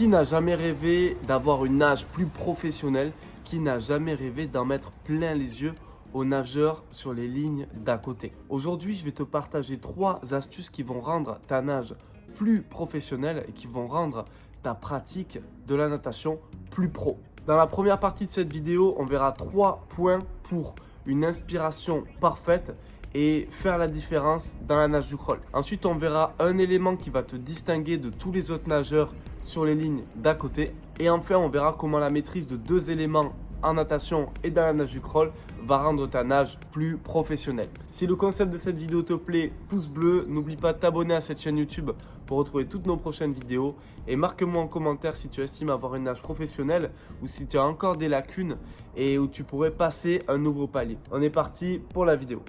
Qui n'a jamais rêvé d'avoir une nage plus professionnelle? Qui n'a jamais rêvé d'en mettre plein les yeux aux nageurs sur les lignes d'à côté? Aujourd'hui, je vais te partager 3 astuces qui vont rendre ta nage plus professionnelle et qui vont rendre ta pratique de la natation plus pro. Dans la première partie de cette vidéo, on verra 3 points pour une inspiration parfaite et faire la différence dans la nage du crawl. Ensuite, on verra un élément qui va te distinguer de tous les autres nageurs sur les lignes d'à côté. Et enfin, on verra comment la maîtrise de 2 éléments en natation et dans la nage du crawl va rendre ta nage plus professionnelle. Si le concept de cette vidéo te plaît, pouce bleu, n'oublie pas de t'abonner à cette chaîne YouTube pour retrouver toutes nos prochaines vidéos et marque-moi en commentaire si tu estimes avoir une nage professionnelle ou si tu as encore des lacunes et où tu pourrais passer un nouveau palier. On est parti pour la vidéo.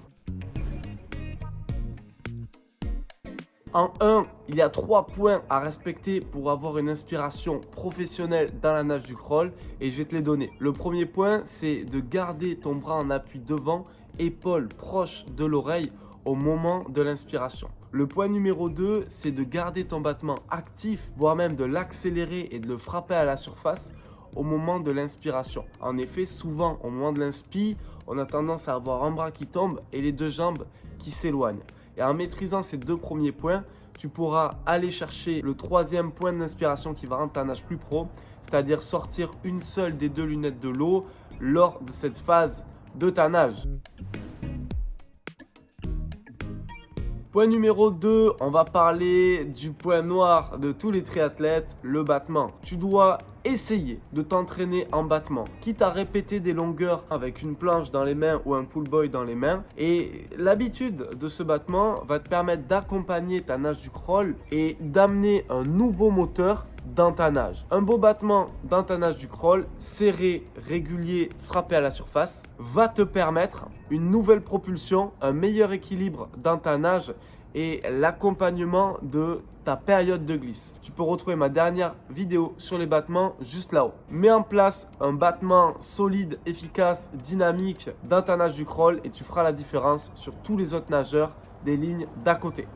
En 1, il y a 3 points à respecter pour avoir une inspiration professionnelle dans la nage du crawl et je vais te les donner. Le premier point, c'est de garder ton bras en appui devant, épaule proche de l'oreille au moment de l'inspiration. Le point numéro 2, c'est de garder ton battement actif, voire même de l'accélérer et de le frapper à la surface au moment de l'inspiration. En effet, souvent au moment de l'inspi, on a tendance à avoir un bras qui tombe et les 2 jambes qui s'éloignent. Et en maîtrisant ces 2 premiers points, tu pourras aller chercher le 3e point d'inspiration qui va rendre ta nage plus pro, c'est-à-dire sortir une seule des 2 lunettes de l'eau lors de cette phase de ta nage. Point numéro 2, on va parler du point noir de tous les triathlètes, le battement. Tu dois essayer de t'entraîner en battement, quitte à répéter des longueurs avec une planche dans les mains ou un pull buoy dans les mains. Et l'habitude de ce battement va te permettre d'accompagner ta nage du crawl et d'amener un nouveau moteur dans ta nage. Un beau battement dans ta nage du crawl, serré, régulier, frappé à la surface, va te permettre une nouvelle propulsion, un meilleur équilibre dans ta nage et l'accompagnement de ta période de glisse. Tu peux retrouver ma dernière vidéo sur les battements juste là-haut. Mets en place un battement solide, efficace, dynamique dans ta nage du crawl et tu feras la différence sur tous les autres nageurs des lignes d'à côté.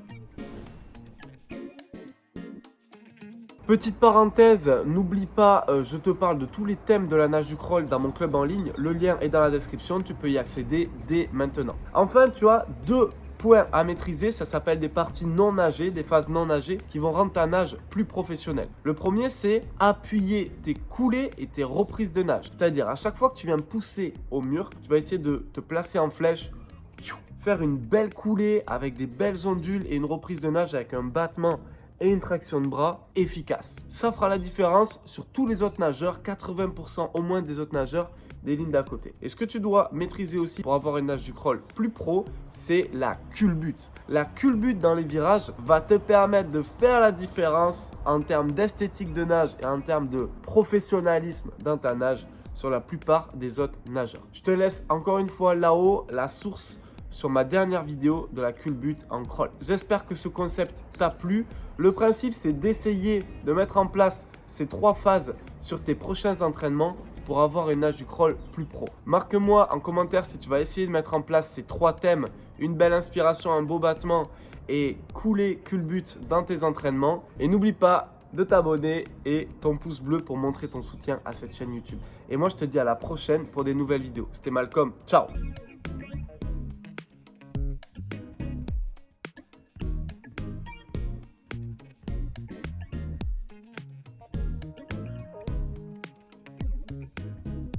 Petite parenthèse, n'oublie pas, je te parle de tous les thèmes de la nage du crawl dans mon club en ligne. Le lien est dans la description, tu peux y accéder dès maintenant. Enfin, tu as 2 points à maîtriser, ça s'appelle des parties non nagées, des phases non nagées qui vont rendre ta nage plus professionnelle. Le premier, c'est appuyer tes coulées et tes reprises de nage. C'est-à-dire, à chaque fois que tu viens pousser au mur, tu vas essayer de te placer en flèche, faire une belle coulée avec des belles ondules et une reprise de nage avec un battement et une traction de bras efficace. Ça fera la différence sur tous les autres nageurs, 80% au moins des autres nageurs des lignes d'à côté. Et ce que tu dois maîtriser aussi pour avoir une nage du crawl plus pro, c'est la culbute. La culbute dans les virages va te permettre de faire la différence en termes d'esthétique de nage et en termes de professionnalisme dans ta nage sur la plupart des autres nageurs. Je te laisse encore une fois là-haut la source sur ma dernière vidéo de la culbute en crawl. J'espère que ce concept t'a plu. Le principe, c'est d'essayer de mettre en place ces 3 phases sur tes prochains entraînements pour avoir une nage du crawl plus pro. Marque-moi en commentaire si tu vas essayer de mettre en place ces 3 thèmes, une belle inspiration, un beau battement et couler culbute dans tes entraînements. Et n'oublie pas de t'abonner et ton pouce bleu pour montrer ton soutien à cette chaîne YouTube. Et moi, je te dis à la prochaine pour des nouvelles vidéos. C'était Malcolm. Ciao!